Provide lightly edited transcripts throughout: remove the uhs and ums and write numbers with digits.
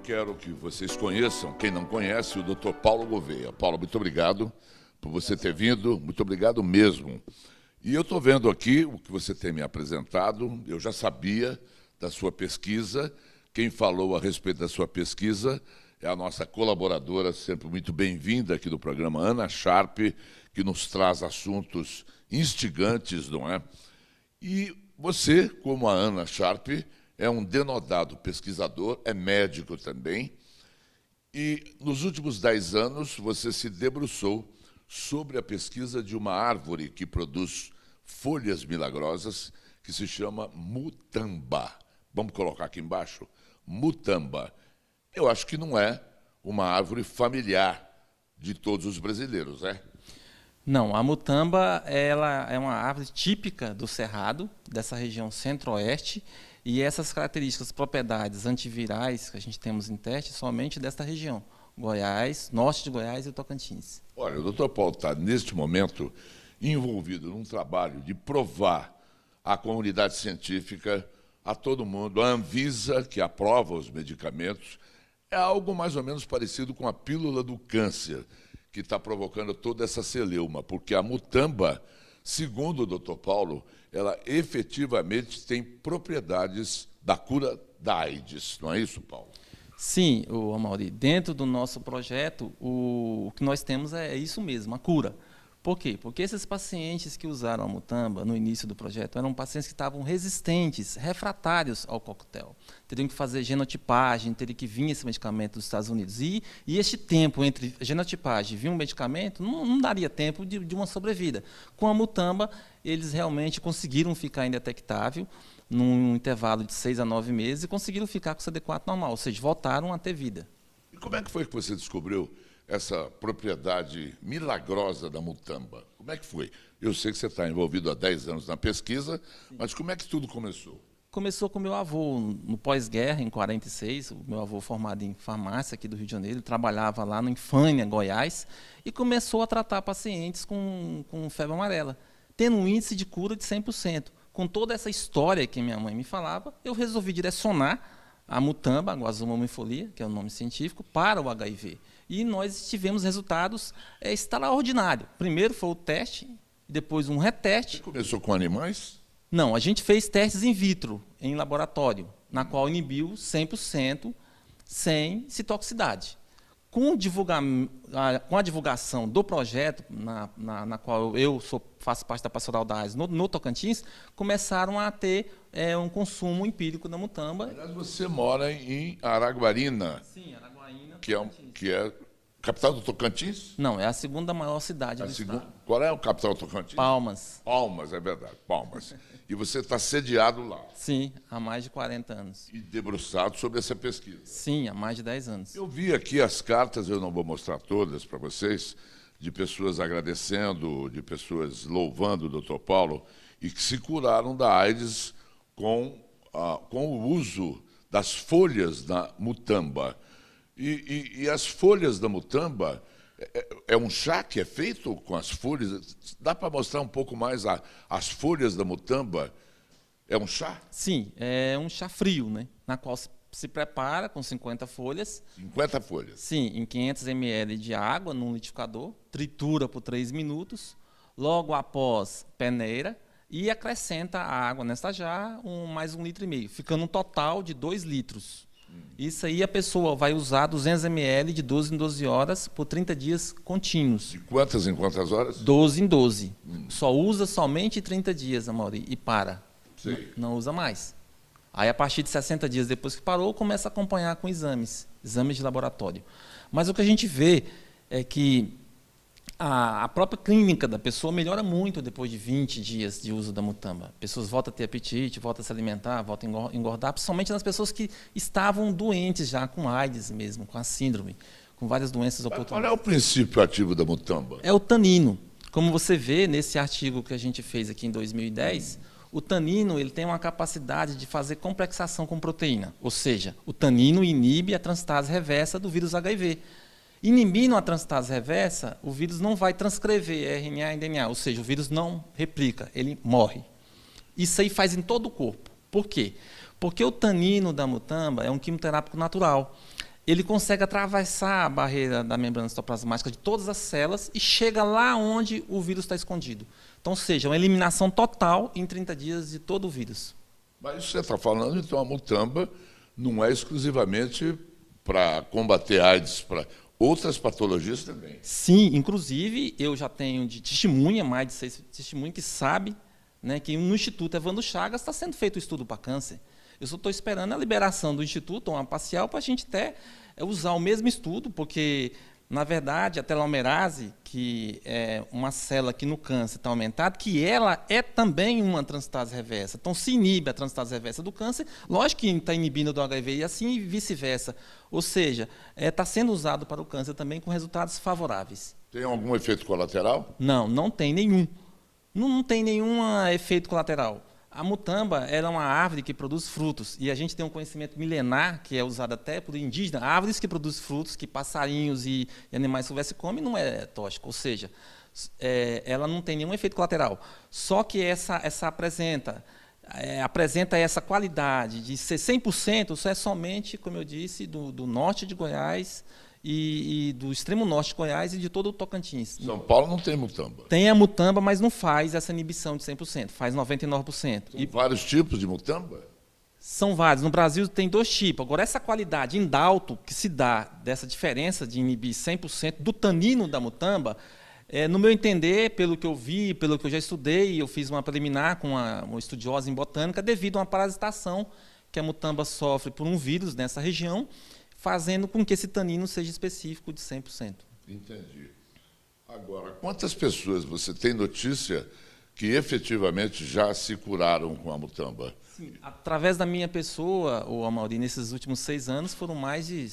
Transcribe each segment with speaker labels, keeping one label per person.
Speaker 1: quero que vocês conheçam, quem não conhece, o Dr. Paulo Gouveia. Paulo, muito obrigado por você ter vindo, muito obrigado mesmo. E eu estou vendo aqui o que você tem me apresentado, eu já sabia da sua pesquisa. Quem falou a respeito da sua pesquisa é a nossa colaboradora, sempre muito bem-vinda aqui do programa, Ana Sharp, que nos traz assuntos instigantes, não é? E você, como a Ana Sharp, é um denodado pesquisador, é médico também, e nos últimos 10 anos você se debruçou sobre a pesquisa de uma árvore que produz folhas milagrosas, que se chama mutamba. Vamos colocar aqui embaixo? Mutamba. Eu acho que não é uma árvore familiar de todos os brasileiros, é?
Speaker 2: Não, a mutamba ela é uma árvore típica do Cerrado, dessa região centro-oeste, e essas características, propriedades antivirais que a gente temos em teste, somente desta região, Goiás, norte de Goiás e Tocantins.
Speaker 1: Olha, o Dr. Paulo está, neste momento, envolvido num trabalho de provar à comunidade científica, a todo mundo, a Anvisa, que aprova os medicamentos, é algo mais ou menos parecido com a pílula do câncer, que está provocando toda essa celeuma, porque a mutamba, segundo o Dr. Paulo, ela efetivamente tem propriedades da cura da AIDS. Não é isso, Paulo?
Speaker 2: Sim, Amaury, dentro do nosso projeto, o que nós temos é isso mesmo, a cura. Por quê? Porque esses pacientes que usaram a mutamba no início do projeto eram pacientes que estavam resistentes, refratários ao coquetel. Teriam que fazer genotipagem, teria que vir esse medicamento dos Estados Unidos. E este tempo entre genotipagem e vir um medicamento não daria tempo de uma sobrevida. Com a mutamba, eles realmente conseguiram ficar indetectável num intervalo de 6 a 9 meses e conseguiram ficar com o CD4 normal, ou seja, voltaram a ter vida.
Speaker 1: E como é que foi que você descobriu essa propriedade milagrosa da mutamba? Como é que foi? Eu sei que você está envolvido há 10 anos na pesquisa, mas como é que tudo começou?
Speaker 2: Começou com meu avô, no pós-guerra, em 46, o meu avô formado em farmácia aqui do Rio de Janeiro, ele trabalhava lá no Infânia, Goiás, e começou a tratar pacientes com febre amarela, tendo um índice de cura de 100%. Com toda essa história que minha mãe me falava, eu resolvi direcionar a mutamba, a Guazuma umifolia, que é o nome científico, para o HIV. E nós tivemos resultados extraordinários. Primeiro foi o teste, depois um reteste.
Speaker 1: Você começou com animais?
Speaker 2: Não, a gente fez testes in vitro, em laboratório, na qual inibiu 100% sem citotoxicidade. Com a divulgação do projeto, na qual eu faço parte da Pastoral da AIDS no Tocantins, começaram a ter um consumo empírico da mutamba.
Speaker 1: Aliás, você mora em Araguarina.
Speaker 2: Sim, Araguaína,
Speaker 1: que é capital do Tocantins?
Speaker 2: Não, é a segunda maior cidade do estado.
Speaker 1: Qual é o capital do Tocantins?
Speaker 2: Palmas.
Speaker 1: Palmas, é verdade, Palmas. E você está sediado lá?
Speaker 2: Sim, há mais de 40 anos.
Speaker 1: E debruçado sobre essa pesquisa?
Speaker 2: Sim, há mais de 10 anos.
Speaker 1: Eu vi aqui as cartas, eu não vou mostrar todas para vocês, de pessoas agradecendo, de pessoas louvando o Dr. Paulo, e que se curaram da AIDS com o uso das folhas da mutamba. E as folhas da mutamba, é um chá que é feito com as folhas? Dá para mostrar um pouco mais as folhas da mutamba? É um chá?
Speaker 2: Sim, é um chá frio, né? Na qual se prepara com 50 folhas.
Speaker 1: 50 folhas?
Speaker 2: Sim, em 500 ml de água num liquidificador, tritura por 3 minutos, logo após peneira e acrescenta a água nesta jarra, mais 1,5 litro, ficando um total de 2 litros. Isso aí a pessoa vai usar 200 ml de 12 em 12 horas por 30 dias contínuos.
Speaker 1: De quantas em quantas horas?
Speaker 2: 12 em 12. Só usa somente 30 dias, Amaury, e para. Não usa mais. Aí, a partir de 60 dias depois que parou, começa a acompanhar com exames de laboratório. Mas o que a gente vê é que a própria clínica da pessoa melhora muito depois de 20 dias de uso da mutamba. Pessoas voltam a ter apetite, voltam a se alimentar, voltam a engordar, principalmente nas pessoas que estavam doentes já com AIDS mesmo, com a síndrome, com várias doenças oportunistas.
Speaker 1: Qual é o princípio ativo da mutamba?
Speaker 2: É o tanino. Como você vê nesse artigo que a gente fez aqui em 2010, o tanino ele tem uma capacidade de fazer complexação com proteína, ou seja, o tanino inibe a transstase reversa do vírus HIV. Inibindo a transstase reversa, o vírus não vai transcrever RNA em DNA, ou seja, o vírus não replica, ele morre. Isso aí faz em todo o corpo. Por quê? Porque o tanino da mutamba é um quimioterápico natural. ele consegue atravessar a barreira da membrana citoplasmática de todas as células e chega lá onde o vírus está escondido. Então, ou seja, uma eliminação total em 30 dias de todo o vírus.
Speaker 1: Mas você está falando, então, a Mutamba não é exclusivamente para combater AIDS, para outras patologias também.
Speaker 2: Sim, inclusive, eu já tenho de testemunha, mais de 6 testemunhas, que sabe, né, que no Instituto Evandro Chagas está sendo feito o estudo para câncer. Eu só estou esperando a liberação do Instituto, uma parcial, para a gente até usar o mesmo estudo, porque, na verdade, a telomerase, que é uma célula que no câncer está aumentada, que ela é também uma transstase reversa. Então, se inibe a transstase reversa do câncer, lógico que está inibindo do HIV e assim vice-versa. Ou seja, está sendo usado para o câncer também com resultados favoráveis.
Speaker 1: Tem algum efeito colateral?
Speaker 2: Não, não tem nenhum. Não tem nenhum efeito colateral. A mutamba era uma árvore que produz frutos, e a gente tem um conhecimento milenar, que é usado até por indígenas, árvores que produzem frutos, que passarinhos e animais silvestres comem, não é tóxico, ou seja, ela não tem nenhum efeito colateral. Só que essa apresenta essa qualidade de ser 100%, isso é somente, como eu disse, do norte de Goiás, e do extremo norte de Goiás e de todo o Tocantins.
Speaker 1: São Paulo não tem mutamba.
Speaker 2: Tem a mutamba, mas não faz essa inibição de 100%, faz 99%.
Speaker 1: Tem vários tipos de mutamba?
Speaker 2: São vários. No Brasil tem 2 tipos. Agora, essa qualidade indalto que se dá dessa diferença de inibir 100% do tanino da mutamba, no meu entender, pelo que eu vi, pelo que eu já estudei, eu fiz uma preliminar com uma estudiosa em botânica, devido a uma parasitação que a mutamba sofre por um vírus nessa região, fazendo com que esse tanino seja específico de 100%.
Speaker 1: Entendi. Agora, quantas pessoas você tem notícia que efetivamente já se curaram com a mutamba?
Speaker 2: Sim, através da minha pessoa, Amaury, nesses últimos 6 anos, foram mais de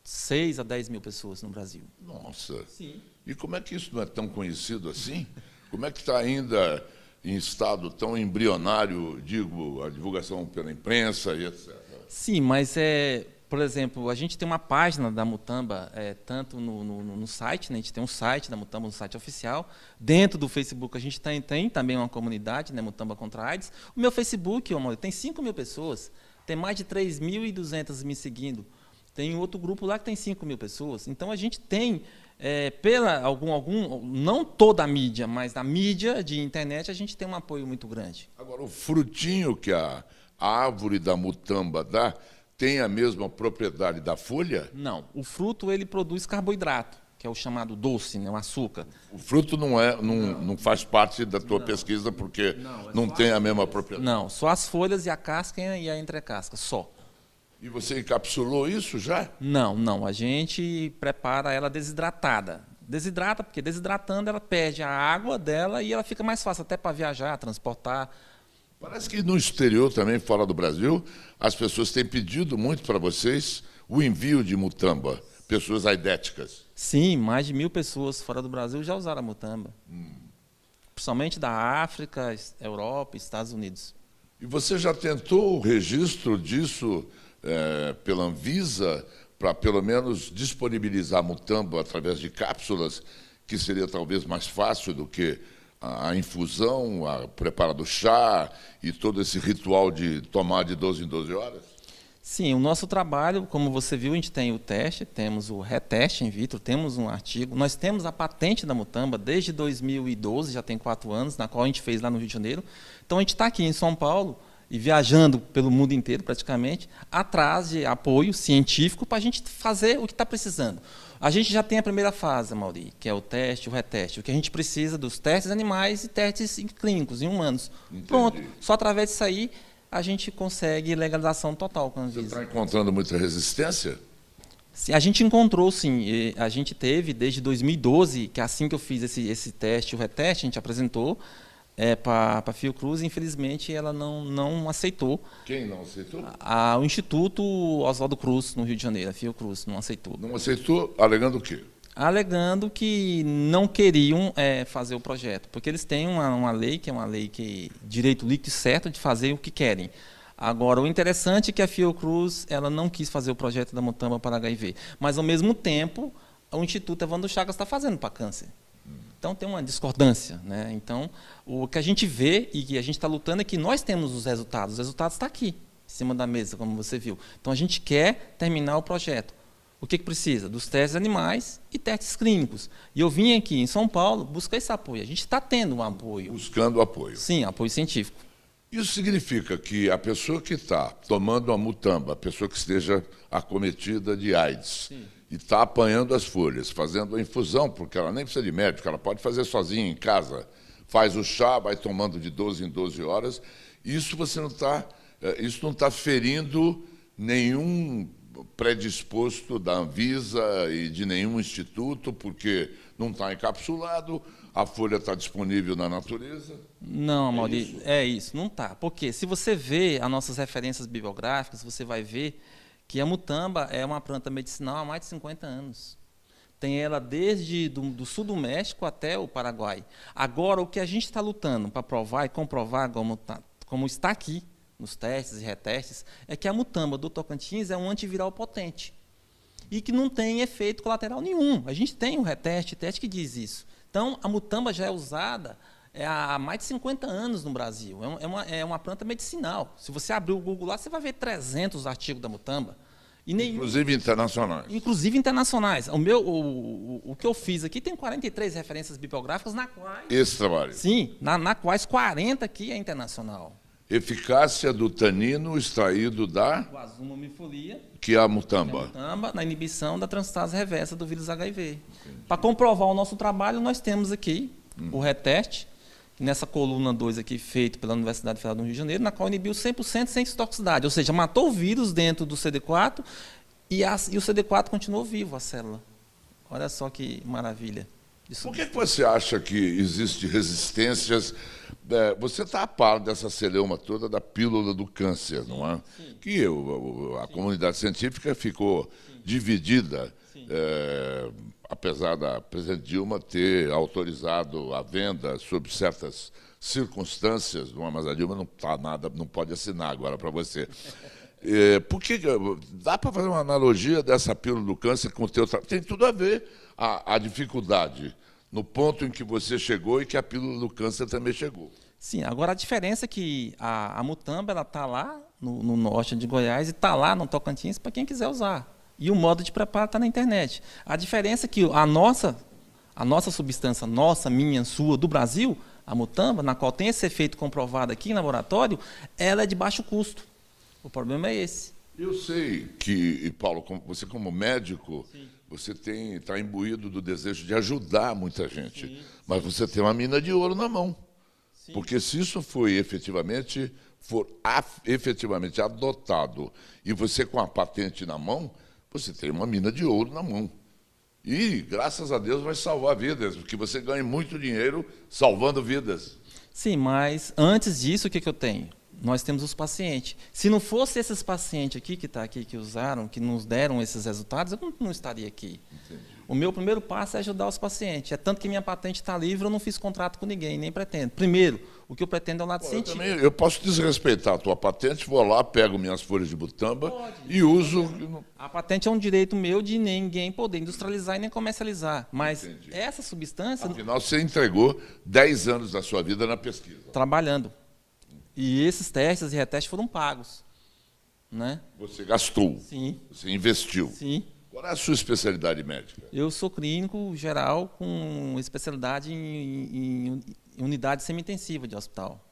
Speaker 2: 6 a 10 mil pessoas no Brasil.
Speaker 1: Nossa!
Speaker 2: Sim.
Speaker 1: E como é que isso não é tão conhecido assim? Como é que está ainda em estado tão embrionário, digo, a divulgação pela imprensa e etc.?
Speaker 2: Sim, mas por exemplo, a gente tem uma página da Mutamba, tanto no site, né, a gente tem um site da Mutamba, um site oficial. Dentro do Facebook, a gente tem também uma comunidade, né, Mutamba contra a AIDS. O meu Facebook, tem 5 mil pessoas, tem mais de 3.200 me seguindo. Tem outro grupo lá que tem 5 mil pessoas. Então, a gente tem, não toda a mídia, mas na mídia de internet, a gente tem um apoio muito grande.
Speaker 1: Agora, o frutinho que a árvore da Mutamba dá, tem a mesma propriedade da folha?
Speaker 2: Não. O fruto ele produz carboidrato, que é o chamado doce, né, o açúcar.
Speaker 1: O fruto não faz parte da tua pesquisa porque não tem a mesma propriedade?
Speaker 2: Não, só as folhas e a casca e a entrecasca, só.
Speaker 1: E você encapsulou isso já?
Speaker 2: Não. A gente prepara ela desidratada. Desidrata, porque desidratando ela perde a água dela e ela fica mais fácil até para viajar, transportar.
Speaker 1: Parece que no exterior também, fora do Brasil, as pessoas têm pedido muito para vocês o envio de mutamba, pessoas aidéticas.
Speaker 2: Sim, mais de 1.000 pessoas fora do Brasil já usaram a mutamba. Principalmente da África, Europa e Estados Unidos.
Speaker 1: E você já tentou o registro disso pela Anvisa, para pelo menos disponibilizar a mutamba através de cápsulas, que seria talvez mais fácil do que a infusão, a preparo do chá e todo esse ritual de tomar de 12 em 12 horas?
Speaker 2: Sim, o nosso trabalho, como você viu, a gente tem o teste, temos o reteste in vitro, temos um artigo, nós temos a patente da mutamba desde 2012, já tem 4 anos, na qual a gente fez lá no Rio de Janeiro. Então, a gente está aqui em São Paulo e viajando pelo mundo inteiro, praticamente, atrás de apoio científico para a gente fazer o que está precisando. A gente já tem a primeira fase, Amaury, que é o teste, o reteste. O que a gente precisa dos testes animais e testes clínicos em humanos.
Speaker 1: Entendi.
Speaker 2: Pronto, só através disso aí a gente consegue legalização total com a Anvisa.
Speaker 1: Você está encontrando muita resistência?
Speaker 2: A gente encontrou, sim. A gente teve, desde 2012, que assim que eu fiz esse teste, o reteste, a gente apresentou para a Fiocruz, e infelizmente ela não aceitou.
Speaker 1: Quem não aceitou?
Speaker 2: O Instituto Oswaldo Cruz, no Rio de Janeiro, a Fiocruz, não aceitou.
Speaker 1: Não aceitou, alegando o quê?
Speaker 2: Alegando que não queriam fazer o projeto, porque eles têm uma lei, que é uma lei que direito líquido e certo de fazer o que querem. Agora, o interessante é que a Fiocruz ela não quis fazer o projeto da mutamba para HIV, mas, ao mesmo tempo, o Instituto Evandro Chagas está fazendo para câncer. Então, tem uma discordância, Então, o que a gente vê e que a gente está lutando é que nós temos os resultados estão aqui. cima da mesa, como você viu. Então, a gente quer terminar o projeto. O que precisa? Dos testes animais e testes clínicos. E eu vim aqui em São Paulo buscar esse apoio. A gente está tendo um apoio.
Speaker 1: Buscando apoio.
Speaker 2: Sim, apoio científico.
Speaker 1: Isso significa que a pessoa que está tomando a mutamba, a pessoa que esteja acometida de AIDS, sim, e está apanhando as folhas, fazendo a infusão, porque ela nem precisa de médico, ela pode fazer sozinha em casa, faz o chá, vai tomando de 12 em 12 horas, isso não está ferindo nenhum predisposto da Anvisa e de nenhum instituto, porque não está encapsulado, a folha está disponível na natureza.
Speaker 2: Não, Amaury, é isso, não está. Porque se você vê as nossas referências bibliográficas, você vai ver que a mutamba é uma planta medicinal há mais de 50 anos. Tem ela desde do sul do México até o Paraguai. Agora, o que a gente está lutando para provar e comprovar, como está aqui, nos testes e retestes, é que a mutamba do Tocantins é um antiviral potente e que não tem efeito colateral nenhum. A gente tem um teste que diz isso. Então, a mutamba já é usada há mais de 50 anos no Brasil. É uma planta medicinal. Se você abrir o Google lá, você vai ver 300 artigos da mutamba.
Speaker 1: Inclusive internacionais.
Speaker 2: Inclusive internacionais. O que eu fiz aqui tem 43 referências bibliográficas, na quais...
Speaker 1: Esse trabalho.
Speaker 2: Sim, na quais 40 aqui é internacional.
Speaker 1: Eficácia do tanino extraído da...
Speaker 2: Guazuma mifolia.
Speaker 1: Que é a mutamba.
Speaker 2: Na inibição da transstase reversa do vírus HIV. Para comprovar o nosso trabalho, nós temos aqui o reteste, nessa coluna 2 aqui, feito pela Universidade Federal do Rio de Janeiro, na qual inibiu 100% sem toxicidade, ou seja, matou o vírus dentro do CD4 e o CD4 continuou vivo, a célula. Olha só que maravilha.
Speaker 1: Por que você acha que existe resistências? Você está a par dessa celeuma toda da pílula do câncer, não é? Sim. Que a comunidade científica ficou dividida, apesar da presidente Dilma ter autorizado a venda sob certas circunstâncias, mas a Dilma não pode assinar agora para você. Porque dá para fazer uma analogia dessa pílula do câncer com o teu trabalho? Tem tudo a ver a dificuldade no ponto em que você chegou e que a pílula do câncer também chegou.
Speaker 2: Sim, agora a diferença é que a mutamba está lá no norte de Goiás e está lá no Tocantins para quem quiser usar. E o modo de preparo está na internet. A diferença é que a nossa substância, minha, sua, do Brasil, a mutamba, na qual tem esse efeito comprovado aqui em laboratório, ela é de baixo custo. O problema é esse.
Speaker 1: Eu sei que, Paulo, você como médico, sim, você está imbuído do desejo de ajudar muita gente, sim, mas você tem uma mina de ouro na mão. Sim. Porque se isso for efetivamente adotado e você com a patente na mão, você tem uma mina de ouro na mão. E, graças a Deus, vai salvar vidas, porque você ganha muito dinheiro salvando vidas.
Speaker 2: Sim, mas antes disso, o que eu tenho? Nós temos os pacientes. Se não fosse esses pacientes aqui que estão aqui, que usaram, que nos deram esses resultados, eu não estaria aqui. Entendi. O meu primeiro passo é ajudar os pacientes. É tanto que minha patente está livre, eu não fiz contrato com ninguém, nem pretendo. Primeiro, o que eu pretendo é o lado científico.
Speaker 1: Eu posso desrespeitar a tua patente, vou lá, pego minhas folhas de mutamba e uso...
Speaker 2: A patente é um direito meu de ninguém poder industrializar e nem comercializar. Mas entendi, essa substância...
Speaker 1: Afinal, você entregou 10 anos da sua vida na pesquisa.
Speaker 2: Trabalhando. E esses testes e retestes foram pagos. Né?
Speaker 1: Você gastou.
Speaker 2: Sim.
Speaker 1: Você investiu.
Speaker 2: Sim.
Speaker 1: Qual é a sua especialidade médica?
Speaker 2: Eu sou clínico geral com especialidade em unidade semi-intensiva de hospital.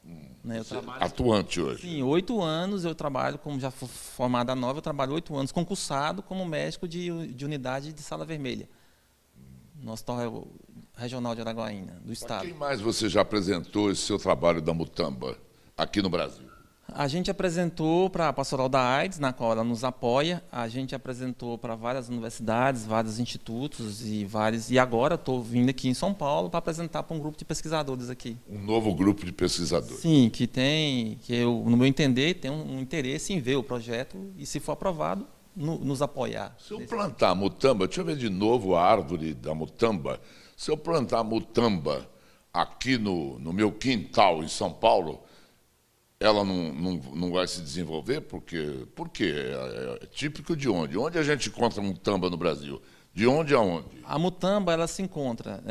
Speaker 2: Né? Eu trabalho,
Speaker 1: atuante hoje?
Speaker 2: Sim, 8 anos eu trabalho, como já fui formada nova, eu trabalho 8 anos concursado como médico de unidade de sala vermelha. No Hospital Regional de Araguaína, do Estado.
Speaker 1: Quem mais você já apresentou esse seu trabalho da mutamba aqui no Brasil?
Speaker 2: A gente apresentou para a Pastoral da AIDS, na qual ela nos apoia. A gente apresentou para várias universidades, vários institutos e agora estou vindo aqui em São Paulo para apresentar para um grupo de pesquisadores aqui.
Speaker 1: Um novo grupo de pesquisadores?
Speaker 2: Sim, que eu, no meu entender, tem um interesse em ver o projeto e, se for aprovado, nos apoiar.
Speaker 1: Se eu plantar mutamba, deixa eu ver de novo a árvore da mutamba. Se eu plantar mutamba aqui no meu quintal em São Paulo, ela não vai se desenvolver? Por quê? É típico de onde? Onde a gente encontra mutamba no Brasil? De onde a onde?
Speaker 2: A mutamba ela se encontra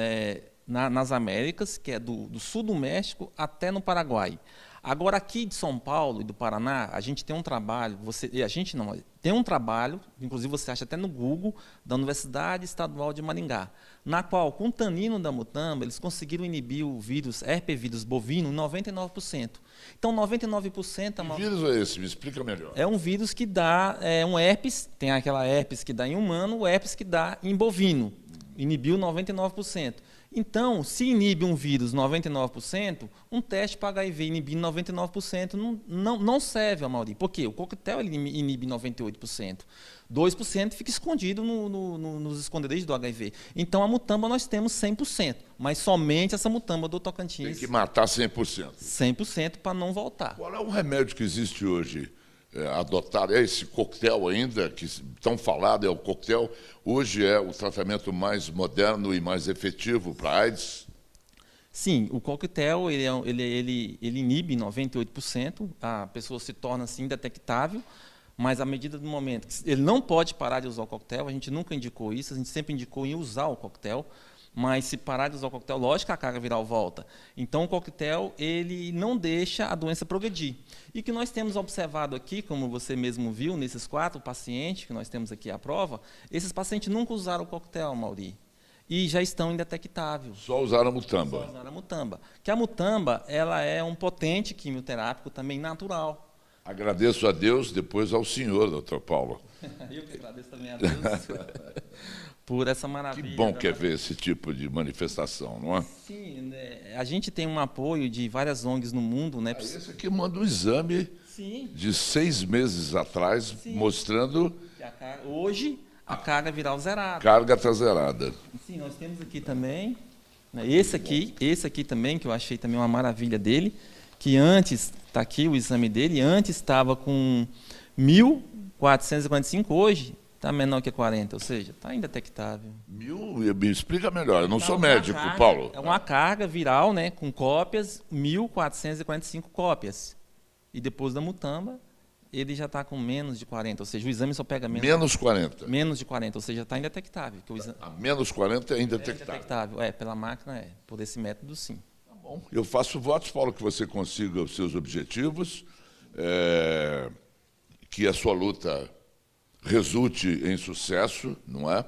Speaker 2: nas Américas, que é do sul do México até no Paraguai. Agora, aqui de São Paulo e do Paraná, a gente tem um trabalho, tem um trabalho, inclusive você acha até no Google, da Universidade Estadual de Maringá, na qual, com o tanino da mutamba, eles conseguiram inibir o vírus, herpevírus bovino, em 99%. Então, 99%...
Speaker 1: Que vírus é esse? Me explica melhor.
Speaker 2: É um vírus que dá um herpes, tem aquela herpes que dá em humano, o herpes que dá em bovino. Inibiu 99%. Então, se inibe um vírus 99%, um teste para HIV inibindo 99% não serve, Amaury. Por quê? O coquetel ele inibe 98%. 2% fica escondido nos esconderijos do HIV. Então, a mutamba nós temos 100%, mas somente essa mutamba do Tocantins...
Speaker 1: Tem que matar 100%.
Speaker 2: 100% para não voltar.
Speaker 1: Qual é o remédio que existe hoje? Adotado, é esse coquetel ainda, que tão falado, é o coquetel, hoje é o tratamento mais moderno e mais efetivo para AIDS?
Speaker 2: Sim, o coquetel ele inibe 98%, a pessoa se torna assim, indetectável, mas à medida do momento que ele não pode parar de usar o coquetel, a gente nunca indicou isso, a gente sempre indicou em usar o coquetel, mas se parar de usar o coquetel, lógico que a carga viral volta. Então, o coquetel ele não deixa a doença progredir. E o que nós temos observado aqui, como você mesmo viu, nesses 4 pacientes que nós temos aqui à prova, esses pacientes nunca usaram o coquetel, Amaury, e já estão indetectáveis.
Speaker 1: Só usaram a mutamba.
Speaker 2: Só usaram a mutamba. Que a mutamba ela é um potente quimioterápico também natural.
Speaker 1: Agradeço a Deus, depois ao senhor, doutor Paulo.
Speaker 2: Eu que agradeço também a Deus por essa maravilha.
Speaker 1: Que bom que é ver esse tipo de manifestação, não é?
Speaker 2: Sim, né? A gente tem um apoio de várias ONGs no mundo. Né?
Speaker 1: Esse aqui manda um exame
Speaker 2: Sim.
Speaker 1: de 6 meses atrás, sim, mostrando...
Speaker 2: Hoje, a carga viral zerada.
Speaker 1: Carga está zerada.
Speaker 2: Sim, nós temos aqui também, né, esse aqui também, que eu achei também uma maravilha dele, que antes, está aqui o exame dele, antes estava com 1.445, hoje está menor que 40, ou seja, está indetectável.
Speaker 1: Me explica melhor, eu não sou médico, Paulo.
Speaker 2: É uma carga viral, né, com cópias, 1.445 cópias. E depois da mutamba, ele já está com menos de 40, ou seja, o exame só pega
Speaker 1: menos 40.
Speaker 2: Menos de 40, ou seja, está indetectável.
Speaker 1: A menos 40 é indetectável.
Speaker 2: É indetectável, pela máquina por esse método sim.
Speaker 1: Tá bom. Eu faço votos, Paulo, que você consiga os seus objetivos, que a sua luta resulte em sucesso, não é?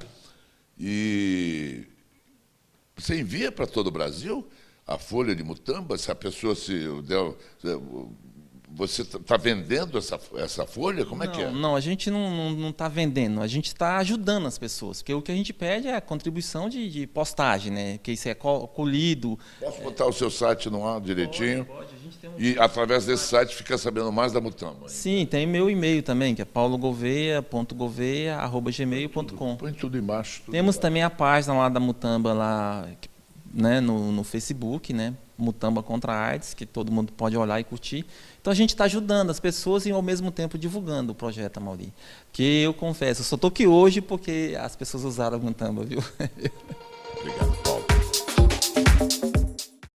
Speaker 1: E você envia para todo o Brasil a folha de mutamba, se a pessoa você está vendendo essa folha? Como é que é?
Speaker 2: Não, a gente não está vendendo, a gente está ajudando as pessoas, porque o que a gente pede é a contribuição de postagem, né? Que isso é colhido.
Speaker 1: Posso botar o seu site no ar direitinho?
Speaker 2: Pode. A gente tem
Speaker 1: E através desse site fica sabendo mais da mutamba.
Speaker 2: Sim, tem meu e-mail também, que é paulogouveia.gmail.com.
Speaker 1: Põe tudo embaixo.
Speaker 2: Temos também a página lá da mutamba, lá, né, no Facebook, né? Mutamba contra a AIDS, que todo mundo pode olhar e curtir. Então a gente está ajudando as pessoas e ao mesmo tempo divulgando o projeto, Amaury. Que eu confesso, eu só estou aqui hoje porque as pessoas usaram a mutamba, viu?